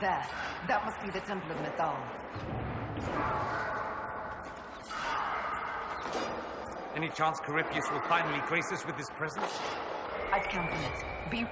There. That must be the Temple of Mythal. Any chance Caripius will finally grace us with his presence? I'd count on it. Be...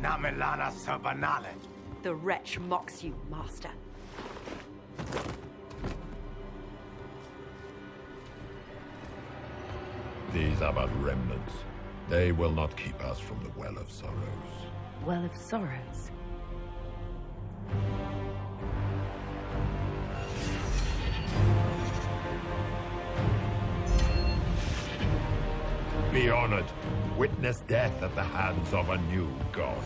Namelana Sabanale. The wretch mocks you, Master. These are but remnants. They will not keep us from the Well of Sorrows. Well of Sorrows? Be honored. Witness death at the hands of a new god.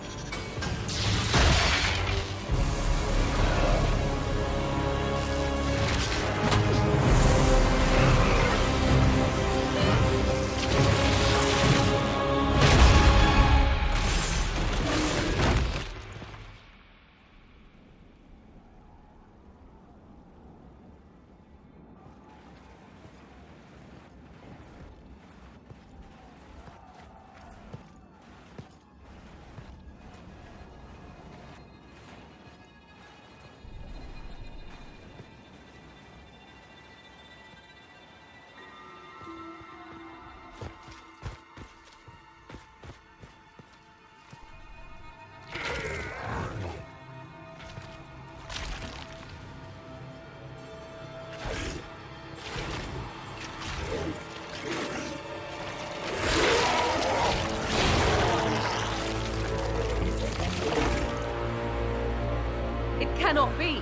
Cannot be!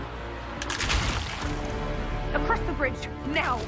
Across the bridge, now!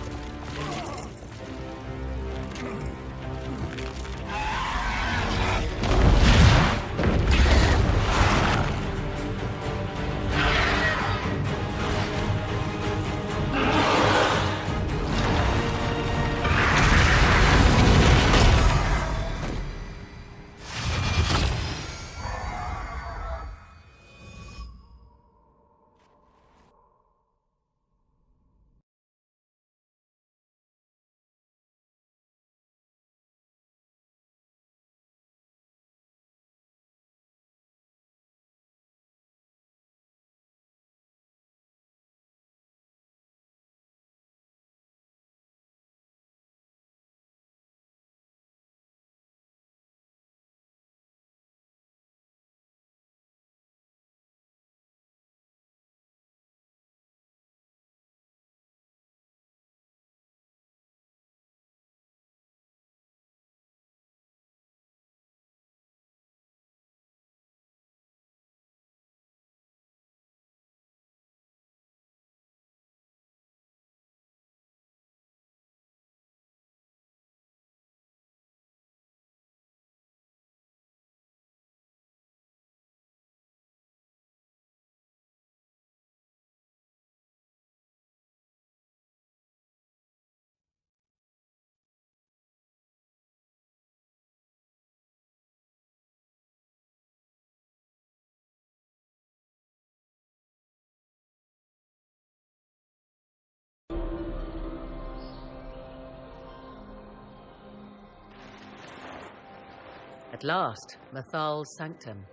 At last, Mathal's sanctum.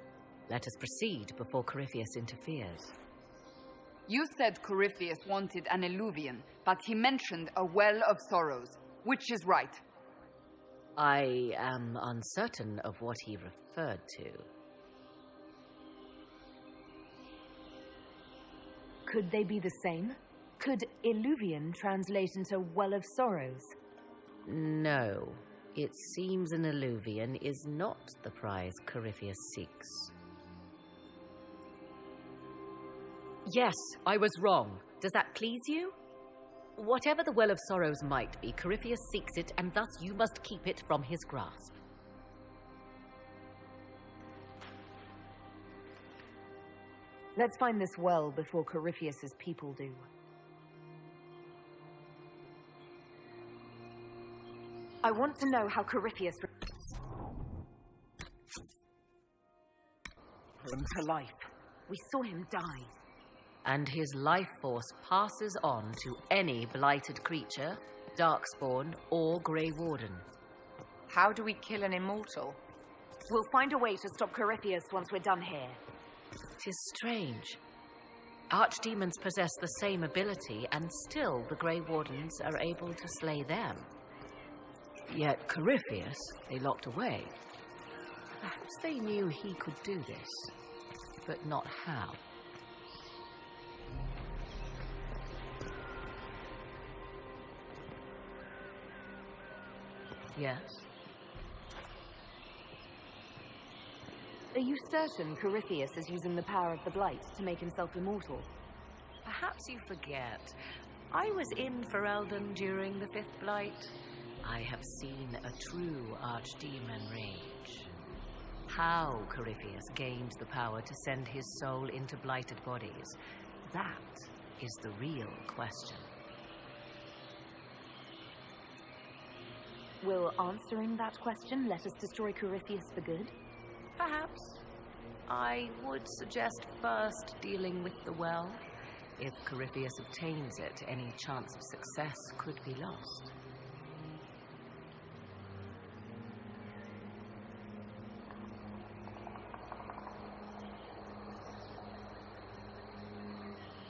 Let us proceed before Corypheus interferes. You said Corypheus wanted an eluvian, but he mentioned a well of sorrows. Which is right? I am uncertain of what he referred to. Could they be the same? Could eluvian translate into well of sorrows? No. It seems an eluvian is not the prize Corypheus seeks. Yes, I was wrong. Does that please you? Whatever the Well of Sorrows might be, Corypheus seeks it, and thus you must keep it from his grasp. Let's find this well before Corypheus's people do. I want to know how Corypheus... Him to life. We saw him die. And his life force passes on to any blighted creature, darkspawn, or Grey Warden. How do we kill an immortal? We'll find a way to stop Corypheus once we're done here. 'Tis strange. Archdemons possess the same ability, and still the Grey Wardens are able to slay them. Yet Corypheus they locked away. Perhaps they knew he could do this, but not how. Yes? Are you certain Corypheus is using the power of the Blight to make himself immortal? Perhaps you forget. I was in Ferelden during the Fifth Blight. I have seen a true archdemon rage. How Corypheus gained the power to send his soul into blighted bodies, that is the real question. Will answering that question let us destroy Corypheus for good? Perhaps. I would suggest first dealing with the well. If Corypheus obtains it, any chance of success could be lost.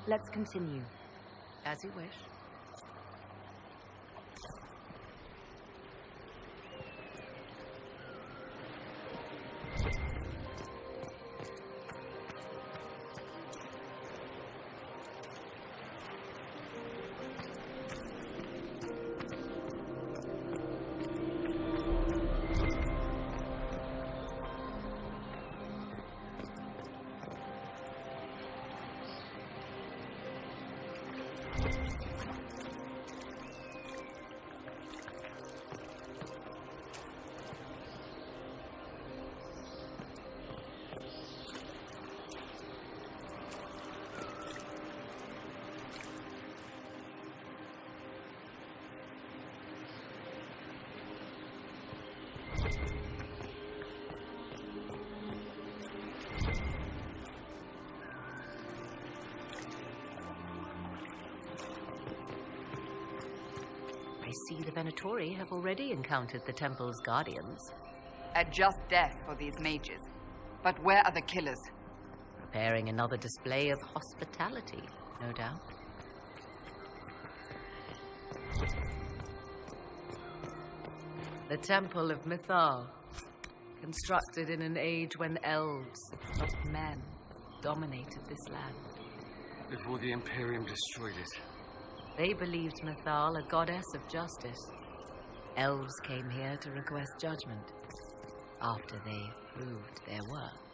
Let's continue. As you wish. I see the Venatori have already encountered the temple's guardians. A just death for these mages. But where are the killers? Preparing another display of hospitality, no doubt. The Temple of Mithal, constructed in an age when elves, not men, dominated this land. Before the Imperium destroyed it. They believed Mithal a goddess of justice. Elves came here to request judgment, after they proved their worth.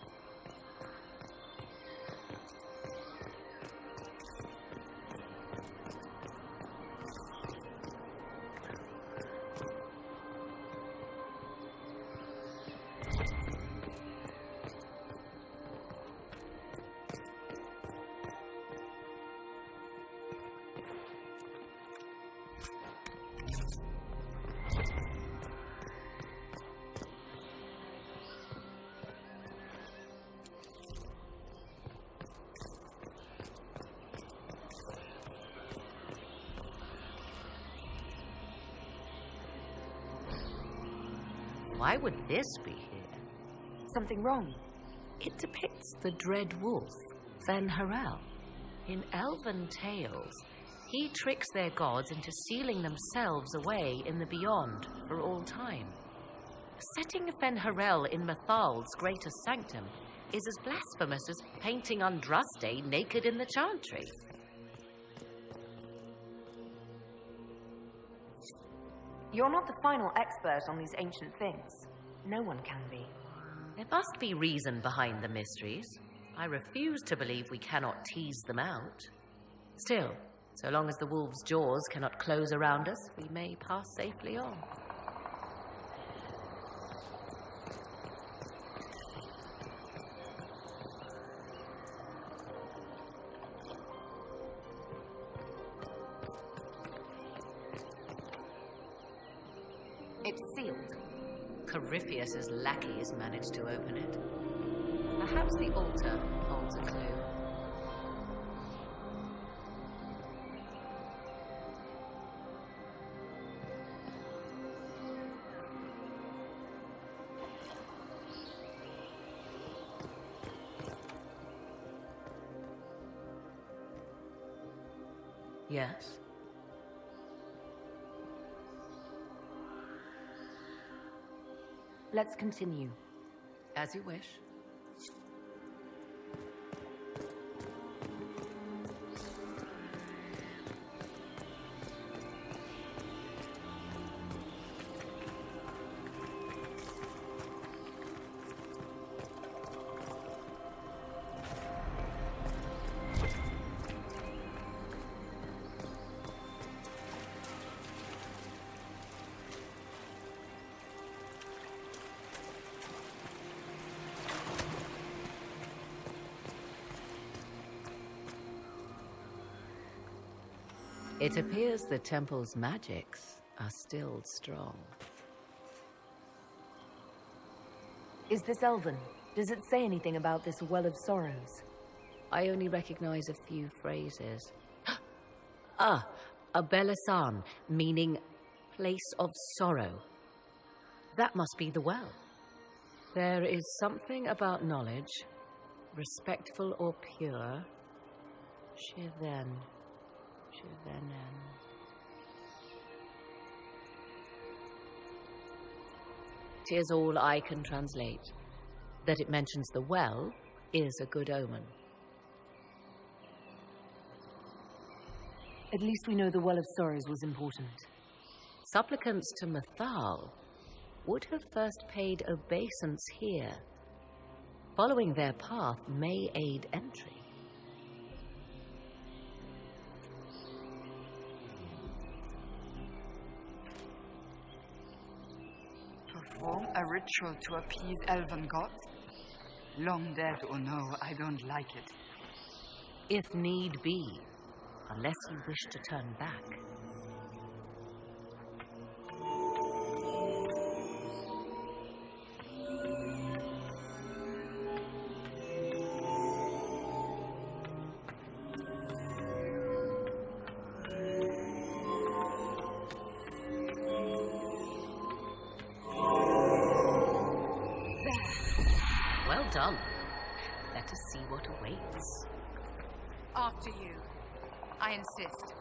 Why would this be here? Something wrong? It depicts the dread wolf, Fen-Harel. In elven tales, he tricks their gods into sealing themselves away in the beyond for all time. Setting Fen-Harel in Mathal's greater sanctum is as blasphemous as painting Andraste naked in the chantry. You're not the final expert on these ancient things. No one can be. There must be reason behind the mysteries. I refuse to believe we cannot tease them out. Still, so long as the wolf's jaws cannot close around us, we may pass safely on. It's sealed. Corypheus's lackeys managed to open it. Perhaps the altar holds a clue. Yes? Let's continue. As you wish. It appears the temple's magics are still strong. Is this Elven? Does it say anything about this Well of Sorrows? I only recognize a few phrases. A Belisan, meaning place of sorrow. That must be the well. There is something about knowledge, respectful or pure. Shiven. 'Tis all I can translate. That it mentions the well is a good omen. At least we know the Well of Sorrows was important. Supplicants to Mathal would have first paid obeisance here. Following their path may aid entry. Perform a ritual to appease elven gods? Long dead or no, I don't like it. If need be, unless you wish to turn back. Well done. Let us see what awaits. After you. I insist.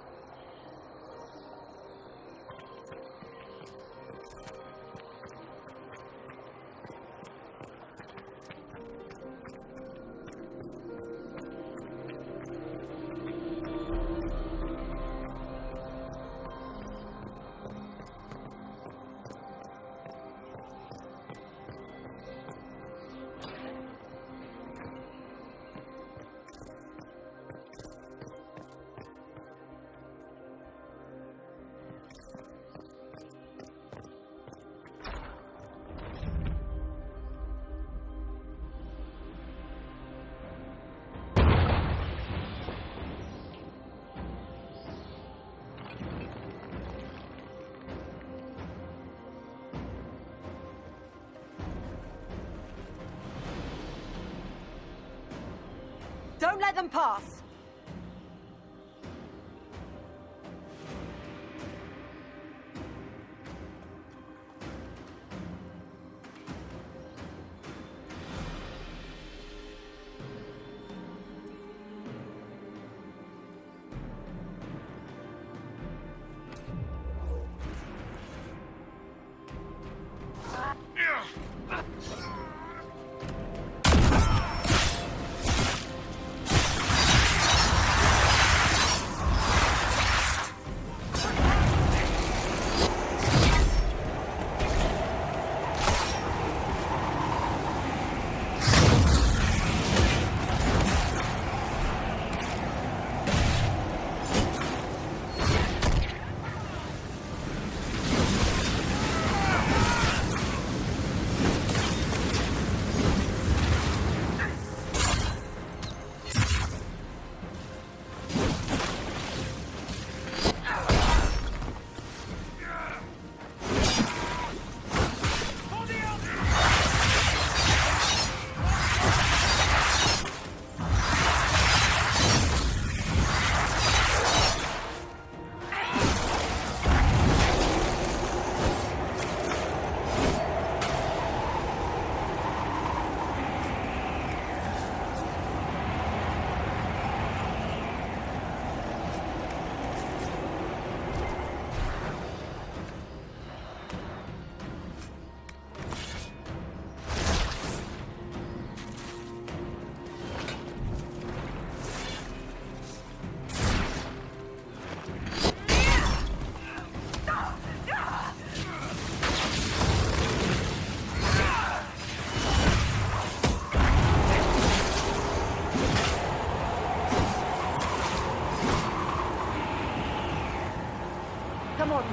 Don't let them pass!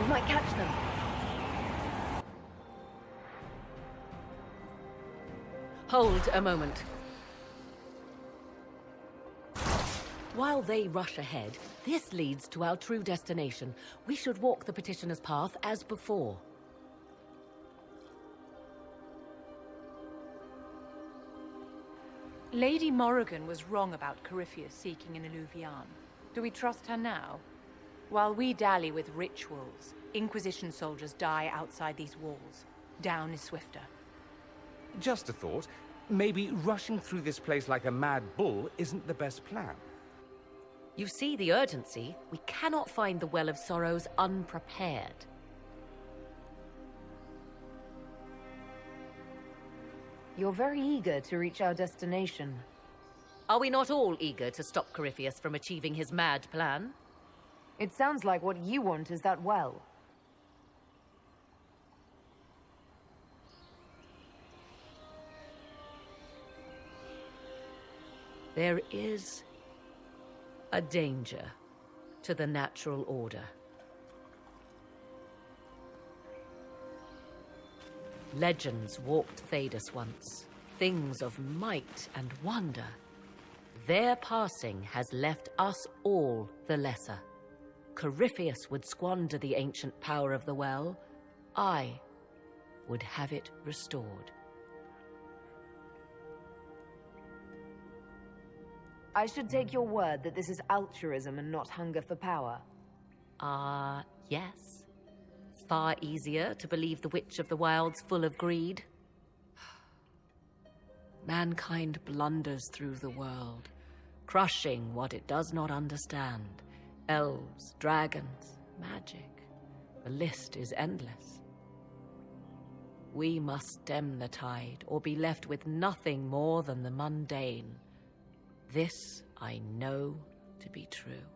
We might catch them. Hold a moment. While they rush ahead, this leads to our true destination. We should walk the petitioner's path as before. Lady Morrigan was wrong about Corypheus seeking an Illuvian. Do we trust her now? While we dally with rituals, Inquisition soldiers die outside these walls. Down is swifter. Just a thought. Maybe rushing through this place like a mad bull isn't the best plan. You see the urgency? We cannot find the Well of Sorrows unprepared. You're very eager to reach our destination. Are we not all eager to stop Corypheus from achieving his mad plan? It sounds like what you want is that well. There is a danger to the natural order. Legends walked Thedas once, things of might and wonder. Their passing has left us all the lesser. Corypheus would squander the ancient power of the well. I would have it restored. I should take your word that this is altruism and not hunger for power. Yes. Far easier to believe the Witch of the Wild's full of greed. Mankind blunders through the world, crushing what it does not understand. Elves, dragons, magic. The list is endless. We must stem the tide, or be left with nothing more than the mundane. This I know to be true.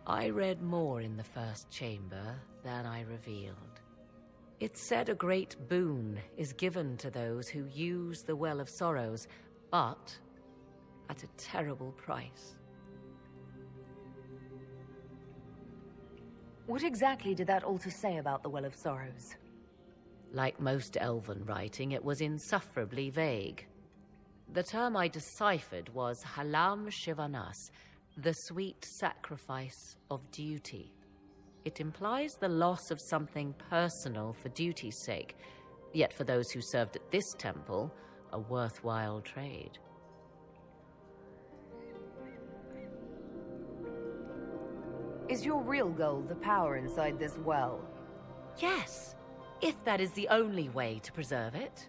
I read more in the first chamber than I revealed. It said a great boon is given to those who use the Well of Sorrows, but at a terrible price. What exactly did that altar say about the Well of Sorrows? Like most elven writing, it was insufferably vague. The term I deciphered was Halam Shivanas, the sweet sacrifice of duty. It implies the loss of something personal for duty's sake, yet for those who served at this temple, a worthwhile trade. Is your real goal the power inside this well? Yes, if that is the only way to preserve it.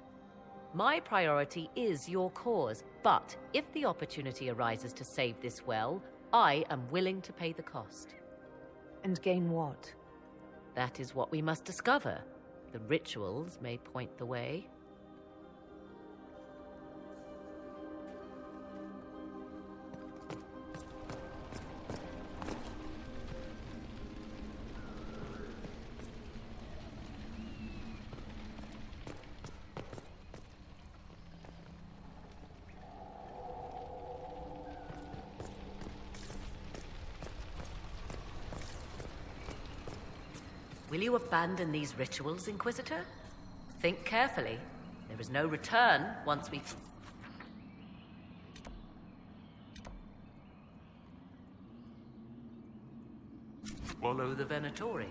My priority is your cause, but if the opportunity arises to save this well, I am willing to pay the cost. And gain what? That is what we must discover. The rituals may point the way. Will you abandon these rituals, Inquisitor? Think carefully. There is no return once we... Follow the Venatori.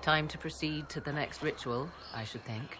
Time to proceed to the next ritual, I should think.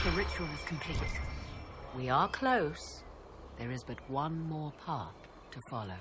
The ritual is complete. We are close. There is but one more path to follow.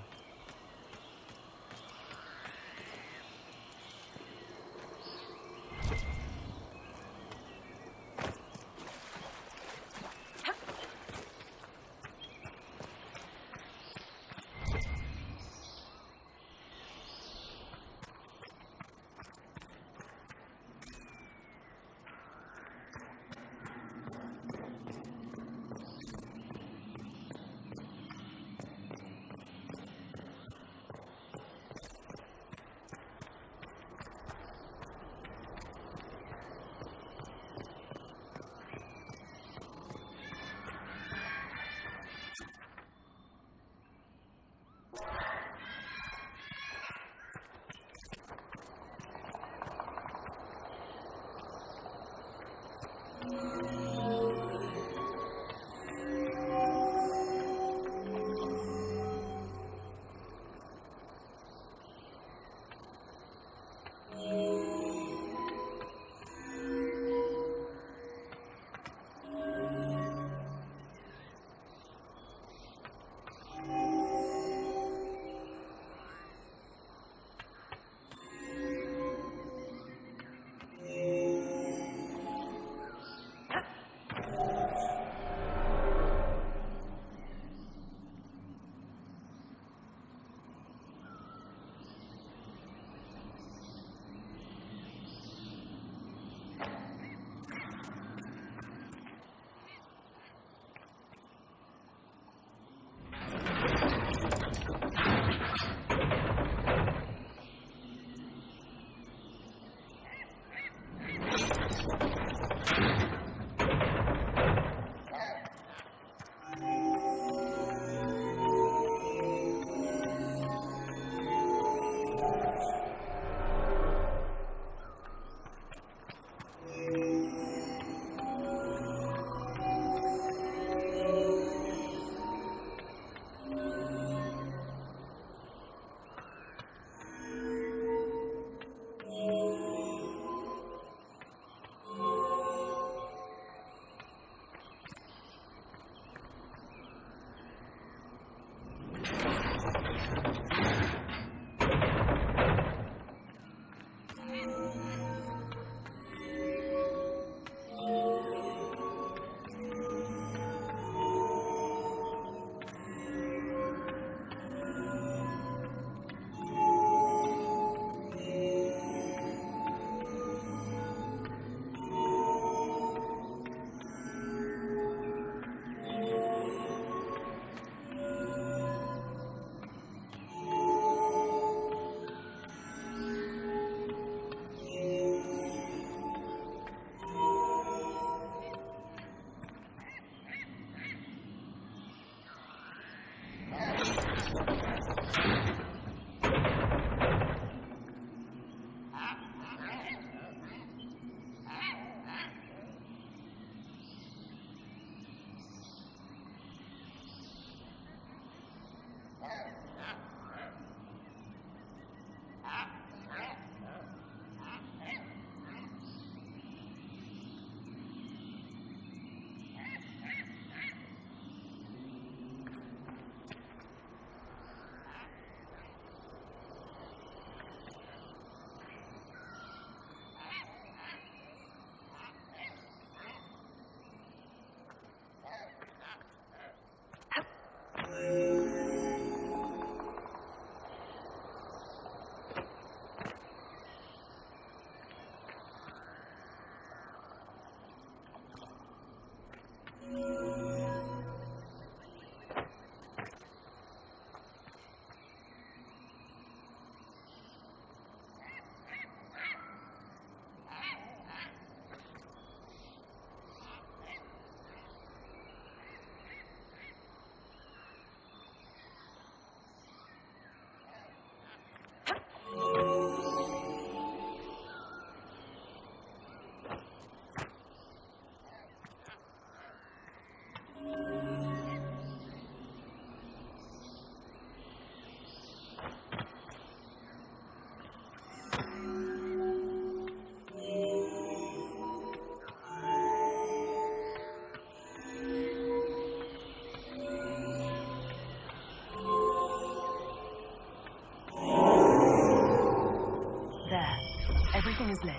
Everything is lit.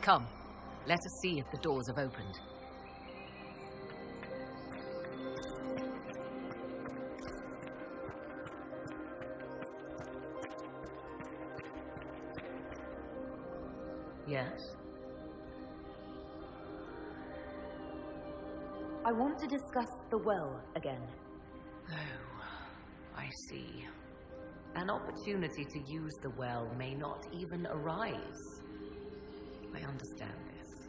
Come, let us see if the doors have opened. Yes? I want to discuss the well again. Oh, I see. An opportunity to use the well may not even arise. I understand this.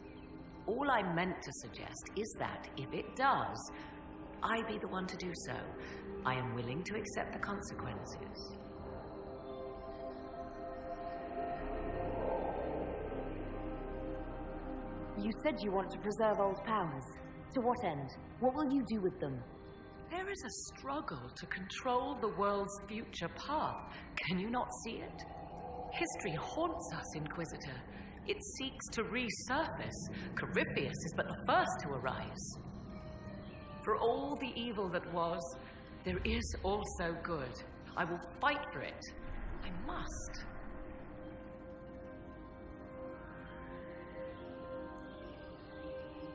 All I meant to suggest is that, if it does, I be the one to do so. I am willing to accept the consequences. You said you want to preserve old powers. To what end? What will you do with them? There is a struggle to control the world's future path. Can you not see it? History haunts us, Inquisitor. It seeks to resurface. Corypheus is but the first to arise. For all the evil that was, there is also good. I will fight for it. I must.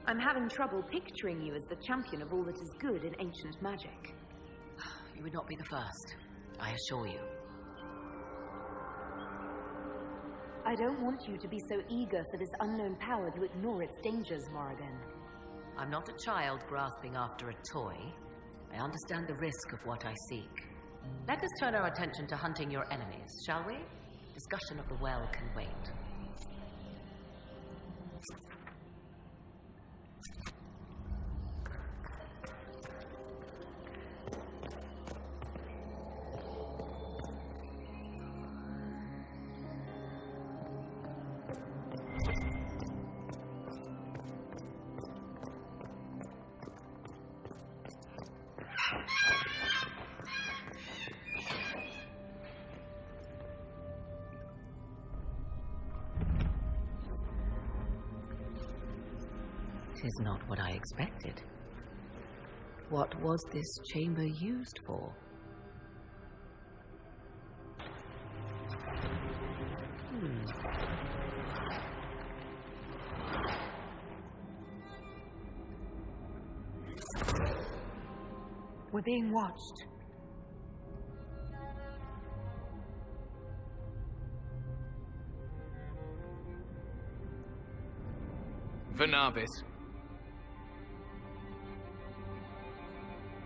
I'm having trouble picturing you as the champion of all that is good in ancient magic. You would not be the first, I assure you. I don't want you to be so eager for this unknown power to ignore its dangers, Morrigan. I'm not a child grasping after a toy. I understand the risk of what I seek. Let us turn our attention to hunting your enemies, shall we? Discussion of the well can wait. Tis not what I expected. What was this chamber used for? We're being watched. Vernavis.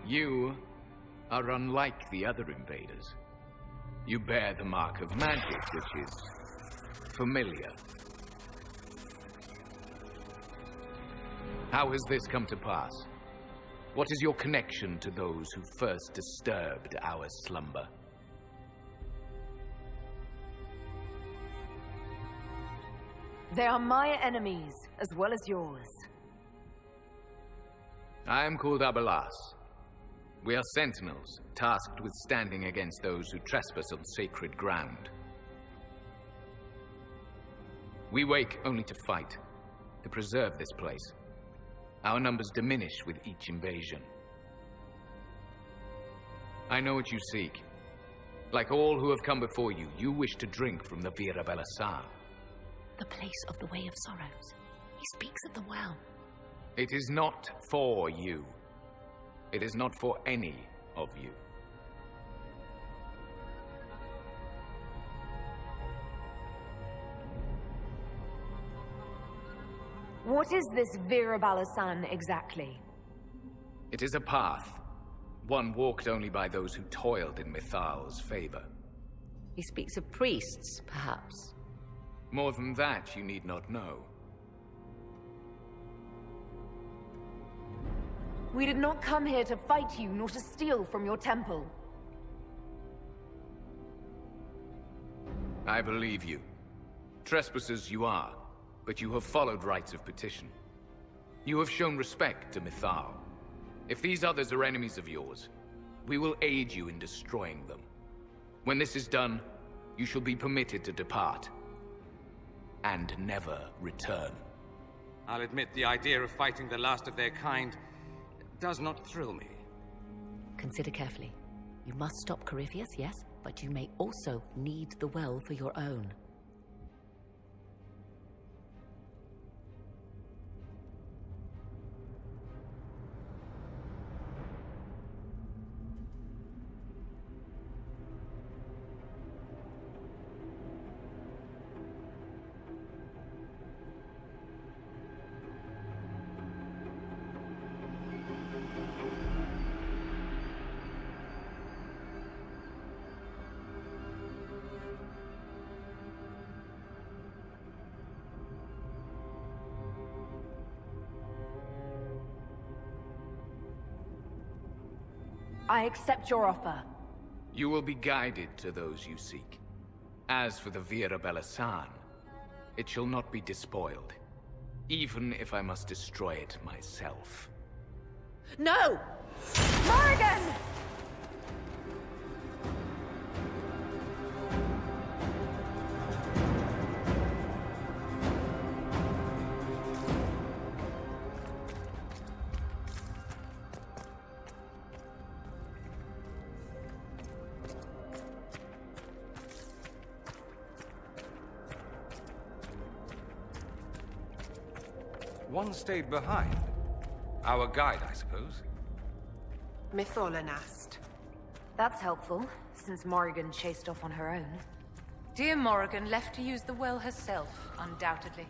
You are unlike the other invaders. You bear the mark of magic, which is familiar. How has this come to pass? What is your connection to those who first disturbed our slumber? They are my enemies, as well as yours. I am called Abelas. We are sentinels, tasked with standing against those who trespass on sacred ground. We wake only to fight, to preserve this place. Our numbers diminish with each invasion. I know what you seek. Like all who have come before you, you wish to drink from the Vira Belasan. The place of the Way of Sorrows. He speaks of the well. It is not for you. It is not for any of you. What is this Vira Balasan exactly? It is a path, one walked only by those who toiled in Mithal's favor. He speaks of priests, perhaps. More than that, you need not know. We did not come here to fight you, nor to steal from your temple. I believe you. Trespassers you are, but you have followed rites of petition. You have shown respect to Mithal. If these others are enemies of yours, we will aid you in destroying them. When this is done, you shall be permitted to depart. And never return. I'll admit the idea of fighting the last of their kind does not thrill me. Consider carefully. You must stop Corypheus, yes, but you may also need the well for your own. I accept your offer. You will be guided to those you seek. As for the Vira Belasan, it shall not be despoiled, even if I must destroy it myself. No! Morrigan! One stayed behind. Our guide, I suppose. Mytholanast. That's helpful, since Morrigan chased off on her own. Dear Morrigan left to use the well herself, undoubtedly.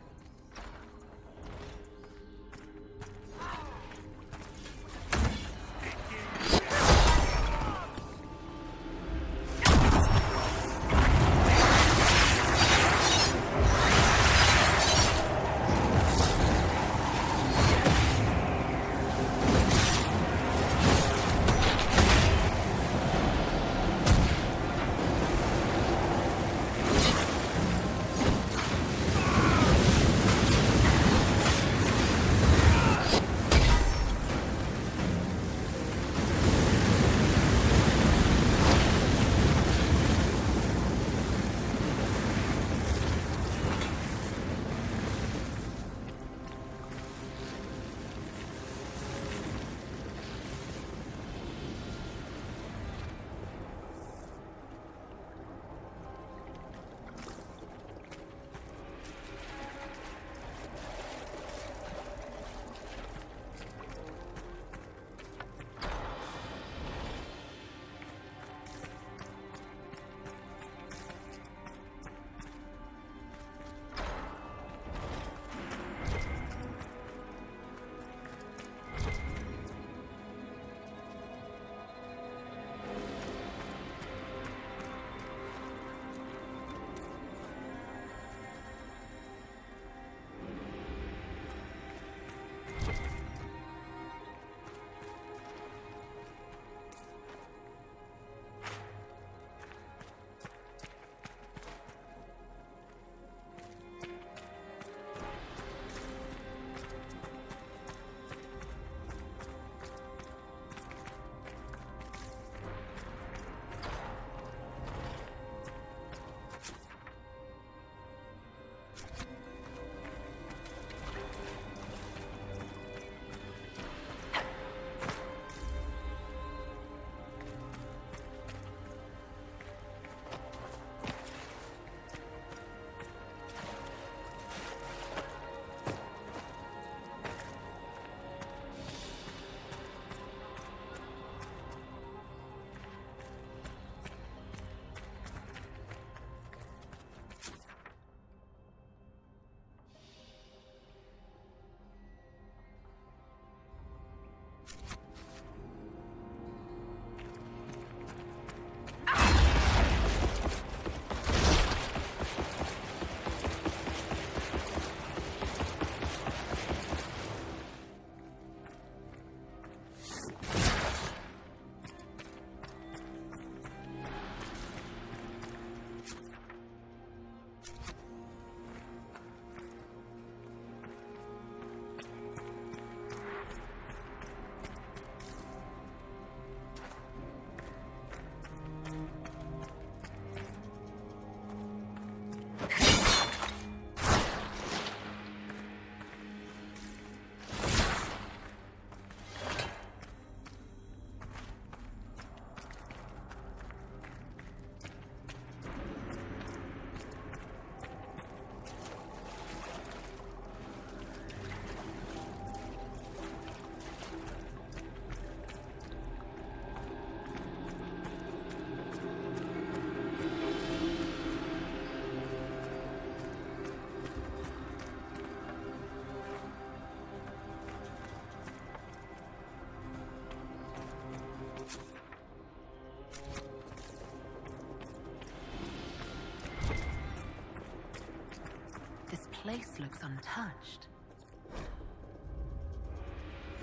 This place looks untouched.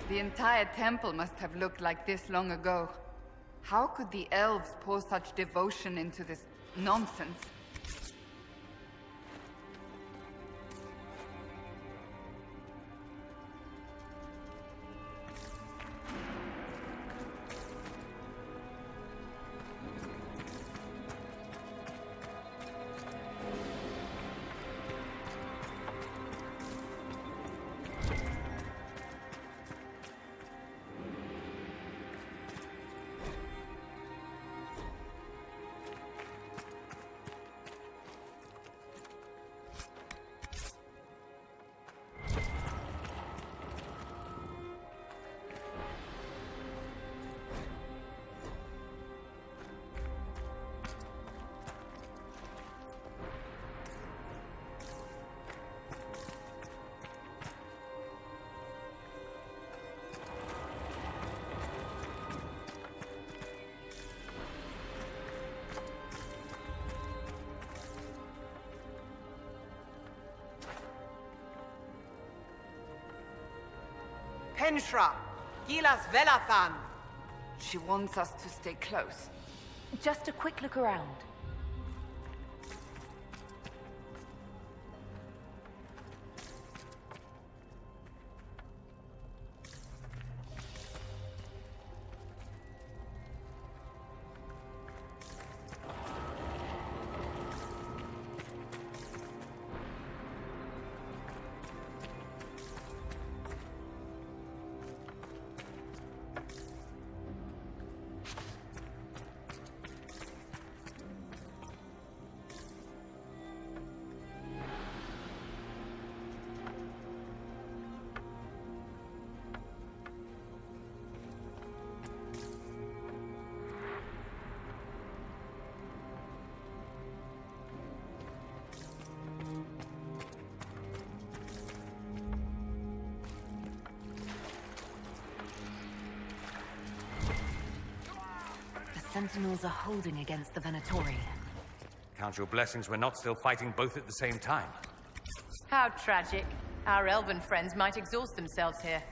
The entire temple must have looked like this long ago. How could the elves pour such devotion into this nonsense? Penshra, Gilas Velathan. She wants us to stay close. Just a quick look around. Sentinels are holding against the Venatori. Count your blessings we're not still fighting both at the same time. How tragic. Our elven friends might exhaust themselves here.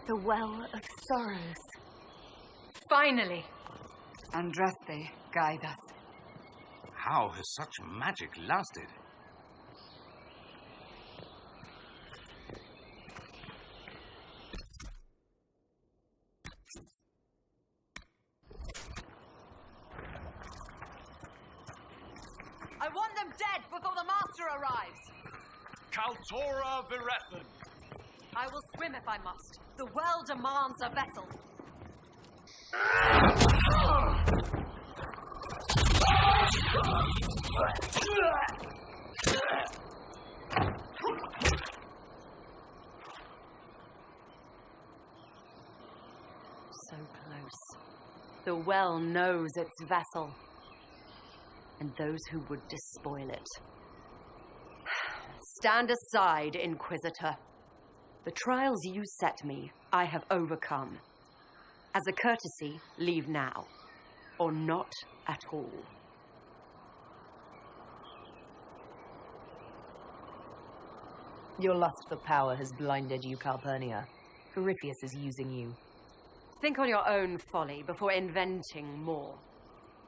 The Well of Sorrows. Finally! Andraste, guide us. How has such magic lasted? I want them dead before the Master arrives! Kaltora Virethan! I will swim if I must. The well demands a vessel. So close. The well knows its vessel, and those who would despoil it. Stand aside, Inquisitor. The trials you set me, I have overcome. As a courtesy, leave now, or not at all. Your lust for power has blinded you, Calpurnia. Corypheus is using you. Think on your own folly before inventing more.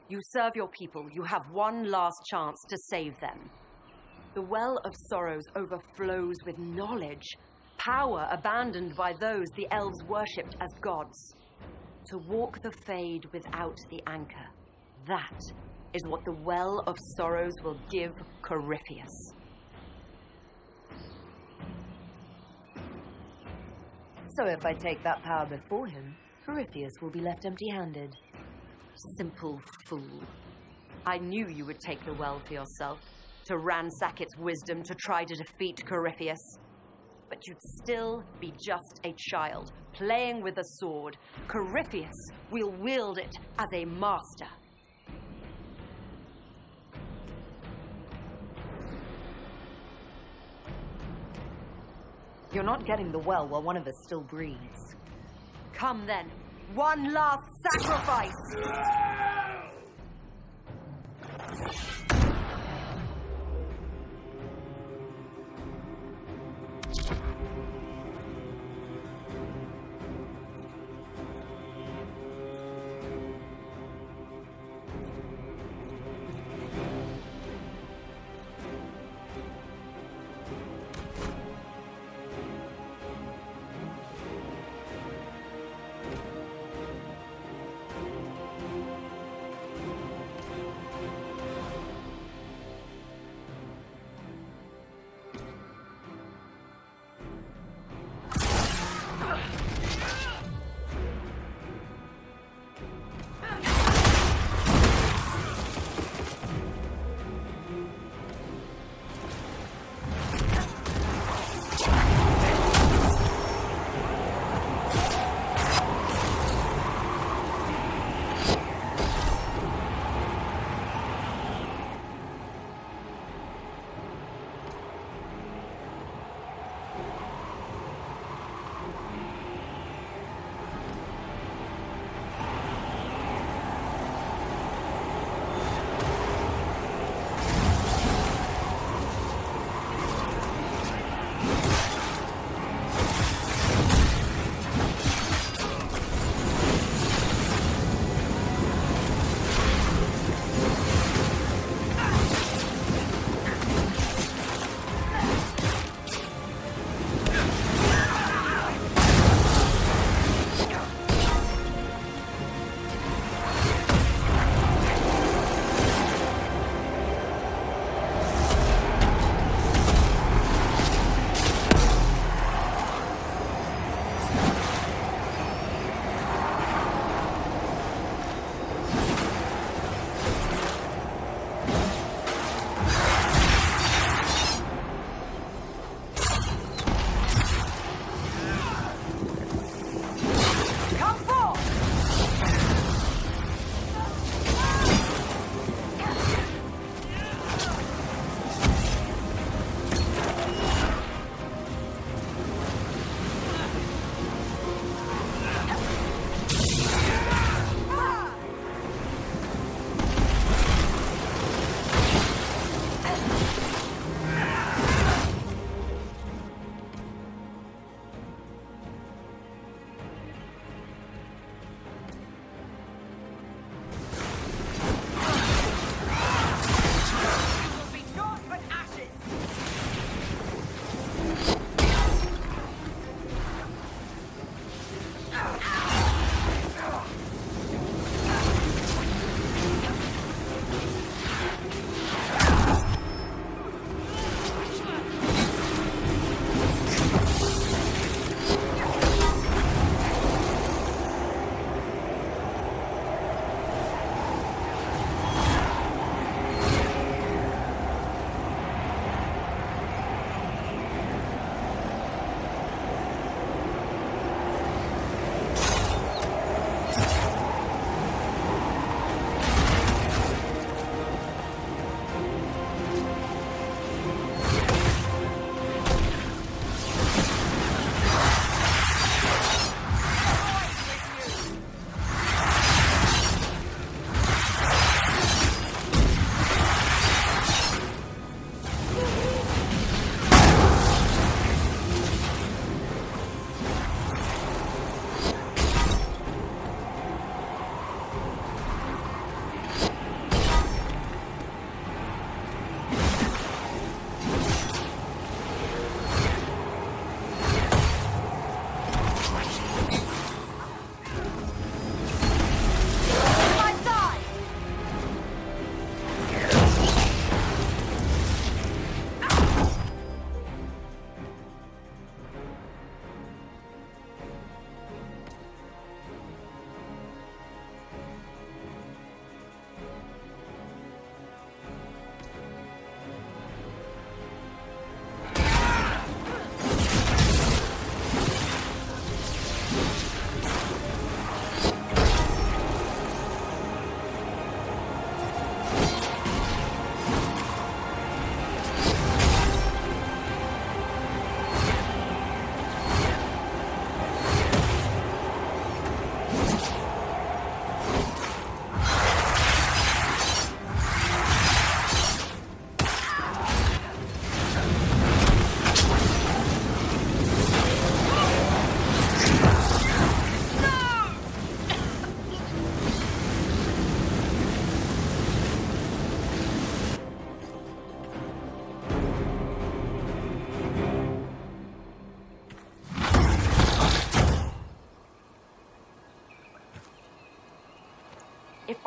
You serve your people. You have one last chance to save them. The Well of Sorrows overflows with knowledge, power abandoned by those the elves worshipped as gods. To walk the Fade without the anchor, that is what the Well of Sorrows will give Corypheus. So if I take that power before him, Corypheus will be left empty-handed. Simple fool. I knew you would take the well for yourself, to ransack its wisdom, to try to defeat Corypheus. But you'd still be just a child, playing with a sword. Corypheus will wield it as a master. You're not getting the well while one of us still breathes. Come then, one last sacrifice!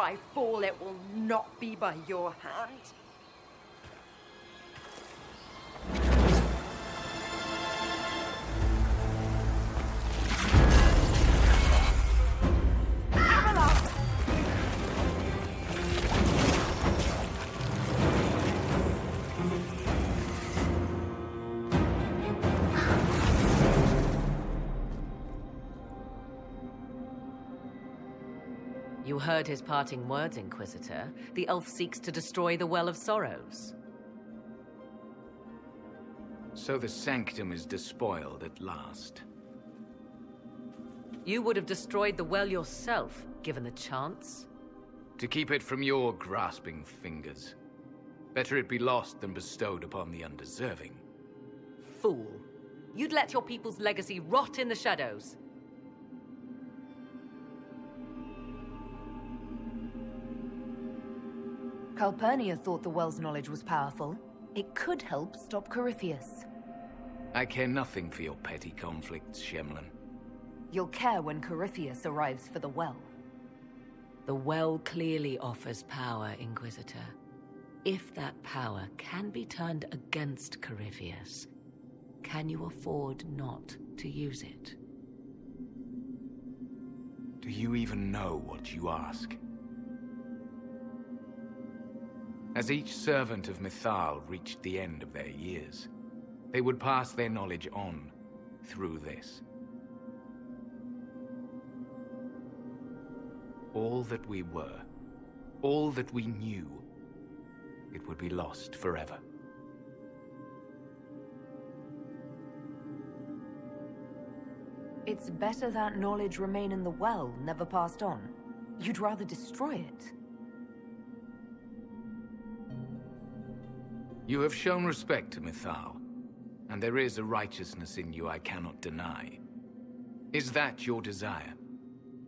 I fall, it will not be by your hand. You heard his parting words, Inquisitor. The elf seeks to destroy the Well of Sorrows. So the Sanctum is despoiled at last. You would have destroyed the well yourself, given the chance. To keep it from your grasping fingers. Better it be lost than bestowed upon the undeserving. Fool. You'd let your people's legacy rot in the shadows. Calpurnia thought the well's knowledge was powerful. It could help stop Corypheus. I care nothing for your petty conflicts, Shemlin. You'll care when Corypheus arrives for the well. The well clearly offers power, Inquisitor. If that power can be turned against Corypheus, can you afford not to use it? Do you even know what you ask? As each servant of Mythal reached the end of their years, they would pass their knowledge on through this. All that we were, all that we knew, it would be lost forever. It's better that knowledge remain in the well, never passed on. You'd rather destroy it. You have shown respect to Mythal, and there is a righteousness in you I cannot deny. Is that your desire?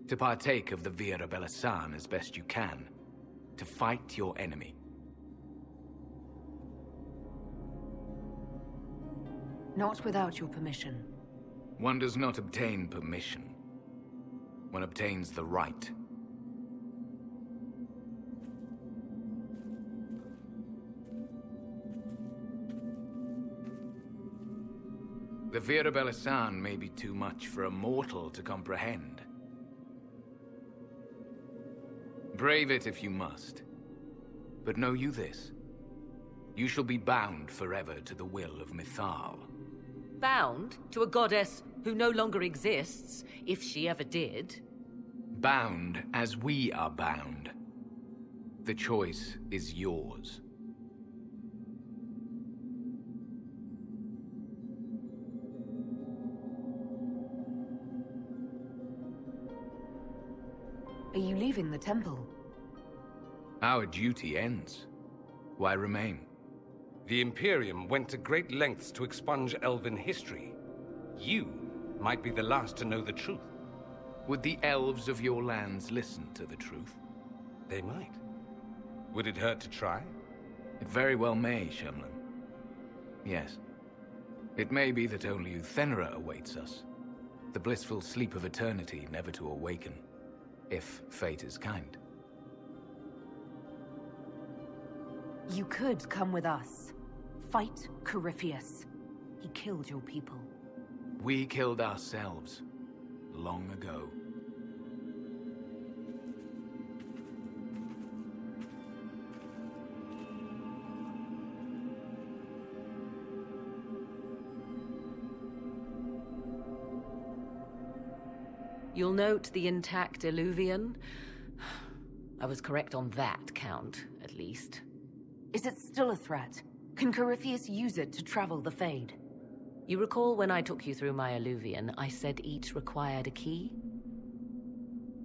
To partake of the Vira Belasan as best you can, to fight your enemy? Not without your permission. One does not obtain permission. One obtains the right. The Vira Belasan may be too much for a mortal to comprehend. Brave it if you must. But know you this. You shall be bound forever to the will of Mythal. Bound to a goddess who no longer exists, if she ever did. Bound as we are bound. The choice is yours. Are you leaving the temple? Our duty ends. Why remain? The Imperium went to great lengths to expunge Elven history. You might be the last to know the truth. Would the elves of your lands listen to the truth? They might. Would it hurt to try? It very well may, Shemlin. Yes. It may be that only Uthenera awaits us. The blissful sleep of eternity never to awaken. If fate is kind. You could come with us. Fight Corypheus. He killed your people. We killed ourselves. Long ago. You'll note the intact Illuvian. I was correct on that count, at least. Is it still a threat? Can Corypheus use it to travel the Fade? You recall when I took you through my Illuvian, I said each required a key?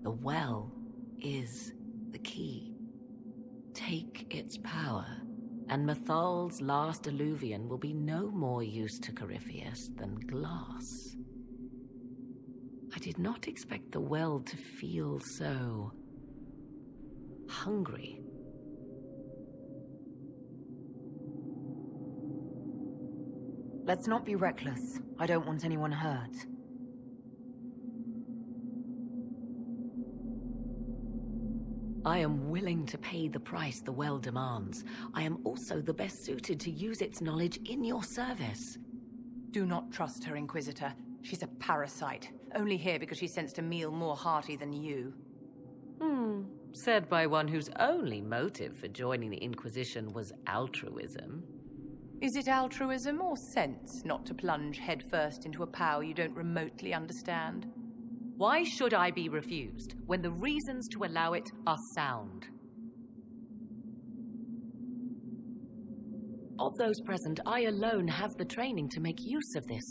The well is the key. Take its power, and Mythal's last Illuvian will be no more use to Corypheus than glass. I did not expect the well to feel so hungry. Let's not be reckless. I don't want anyone hurt. I am willing to pay the price the well demands. I am also the best suited to use its knowledge in your service. Do not trust her, Inquisitor. She's a parasite, only here because she sensed a meal more hearty than you. Said by one whose only motive for joining the Inquisition was altruism. Is it altruism or sense not to plunge headfirst into a power you don't remotely understand? Why should I be refused when the reasons to allow it are sound? Of those present, I alone have the training to make use of this.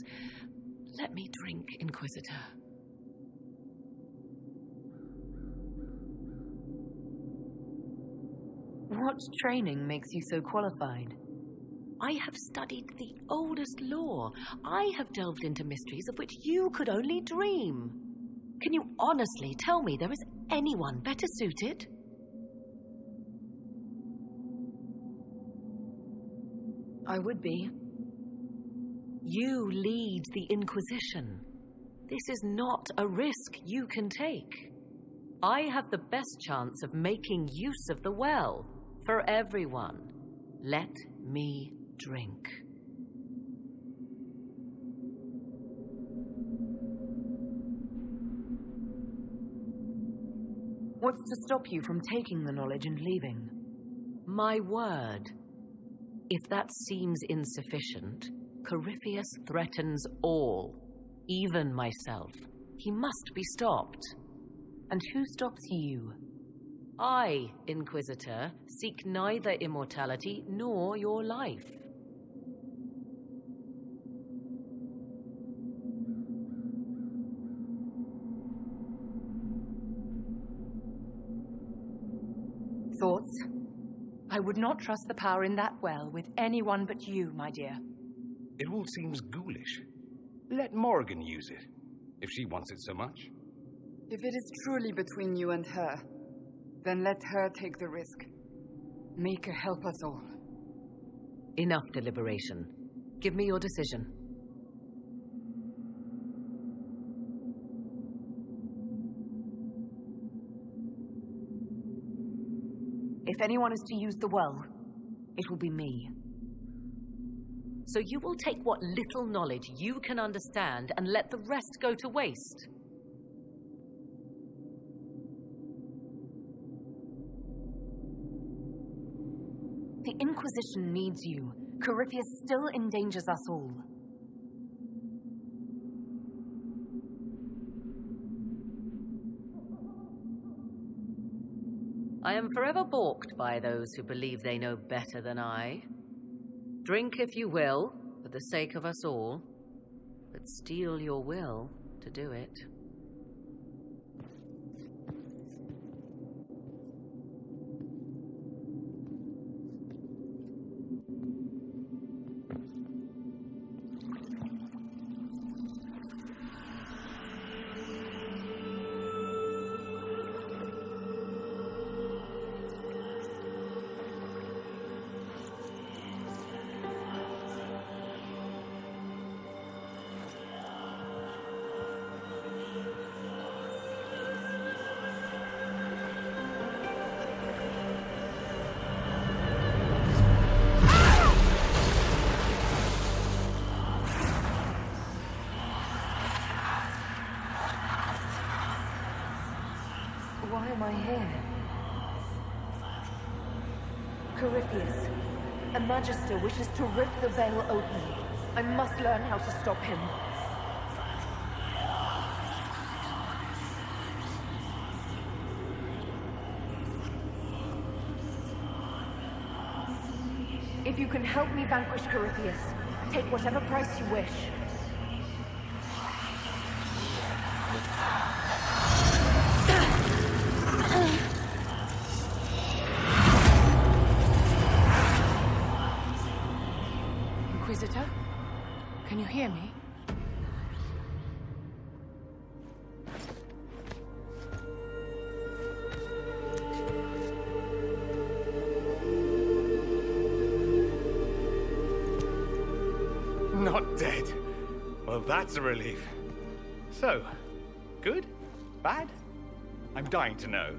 Let me drink, Inquisitor. What training makes you so qualified? I have studied the oldest lore. I have delved into mysteries of which you could only dream. Can you honestly tell me there is anyone better suited? I would be. You lead the Inquisition. This is not a risk you can take. I have the best chance of making use of the well for everyone. Let me drink. What's to stop you from taking the knowledge and leaving? My word. If that seems insufficient, Corypheus threatens all, even myself. He must be stopped. And who stops you? I, Inquisitor, seek neither immortality nor your life. Thoughts? I would not trust the power in that well with anyone but you, my dear. It all seems ghoulish. Let Morrigan use it, if she wants it so much. If it is truly between you and her, then let her take the risk. Make her help us all. Enough deliberation. Give me your decision. If anyone is to use the well, it will be me. So you will take what little knowledge you can understand and let the rest go to waste? The Inquisition needs you. Corypheus still endangers us all. I am forever balked by those who believe they know better than I. Drink if you will, for the sake of us all, but steel your will to do it. Why am I here? Corypheus, a Magister wishes to rip the veil open. I must learn how to stop him. If you can help me vanquish Corypheus, take whatever price you wish. Inquisitor? Can you hear me? Not dead. Well, that's a relief. So, good? Bad? I'm dying to know.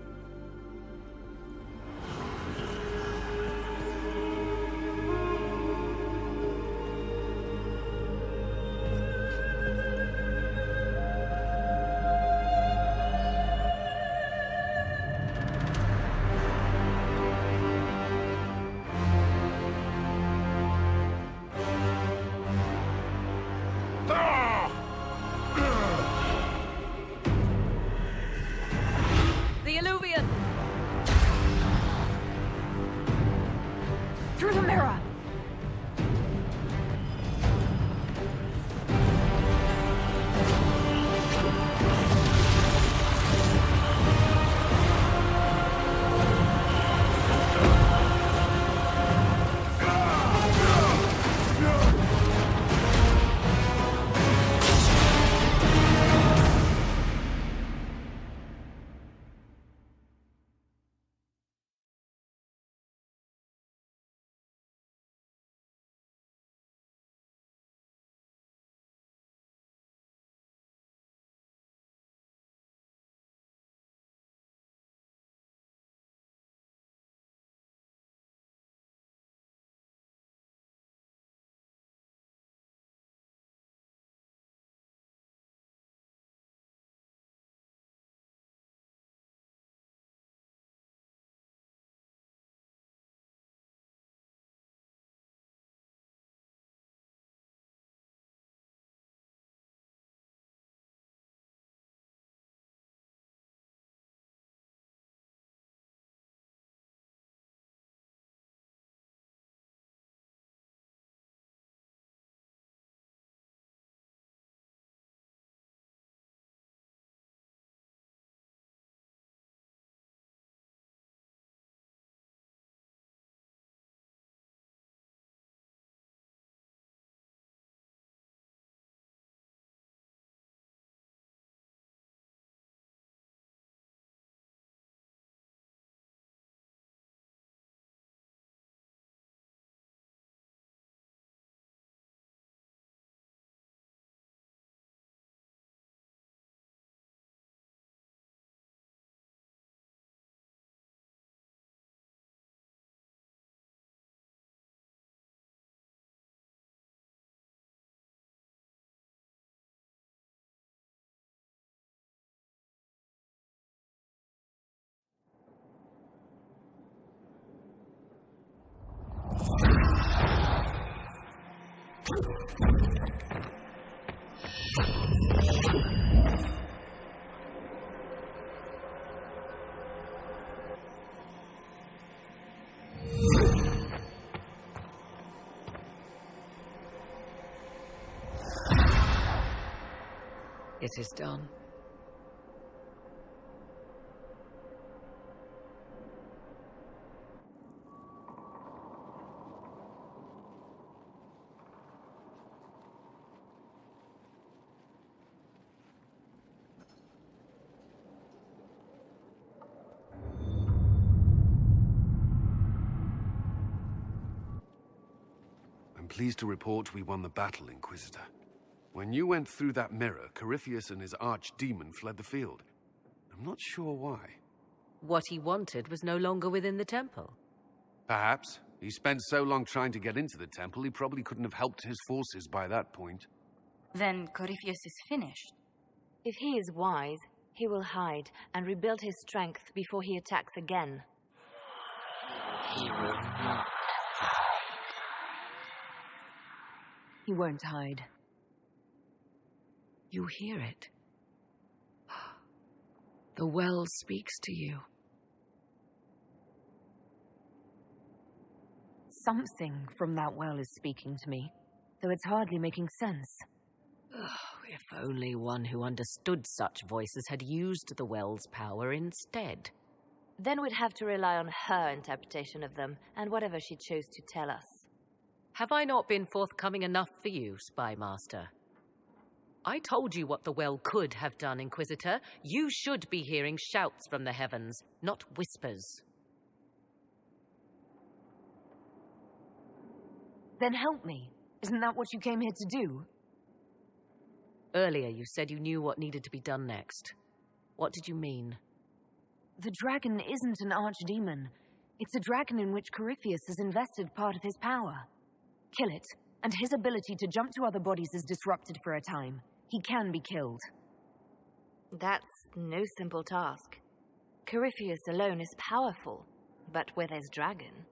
It is done. I'm pleased to report we won the battle, Inquisitor. When you went through that mirror, Corypheus and his archdemon fled the field. I'm not sure why. What he wanted was no longer within the temple. Perhaps. He spent so long trying to get into the temple, he probably couldn't have helped his forces by that point. Then Corypheus is finished. If he is wise, he will hide and rebuild his strength before he attacks again. He will not. He won't hide. You hear it. The well speaks to you. Something from that well is speaking to me, though it's hardly making sense. If only one who understood such voices had used the well's power instead. Then we'd have to rely on her interpretation of them, and whatever she chose to tell us. Have I not been forthcoming enough for you, Spy Master? I told you what the well could have done, Inquisitor. You should be hearing shouts from the heavens, not whispers. Then help me. Isn't that what you came here to do? Earlier you said you knew what needed to be done next. What did you mean? The dragon isn't an archdemon. It's a dragon in which Corypheus has invested part of his power. Kill it, and his ability to jump to other bodies is disrupted for a time. He can be killed. That's no simple task. Corypheus alone is powerful, but where there's dragon...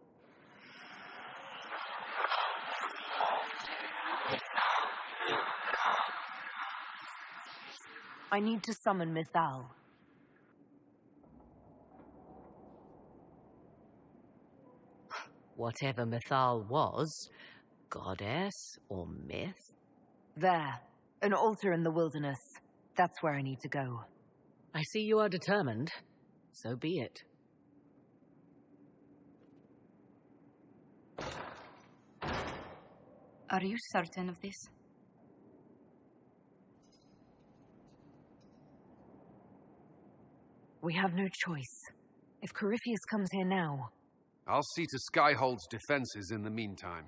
I need to summon Mythal. Whatever Mythal was, goddess or myth? There, an altar in the wilderness. That's where I need to go. I see you are determined. So be it. Are you certain of this? We have no choice. If Corypheus comes here now... I'll see to Skyhold's defenses in the meantime.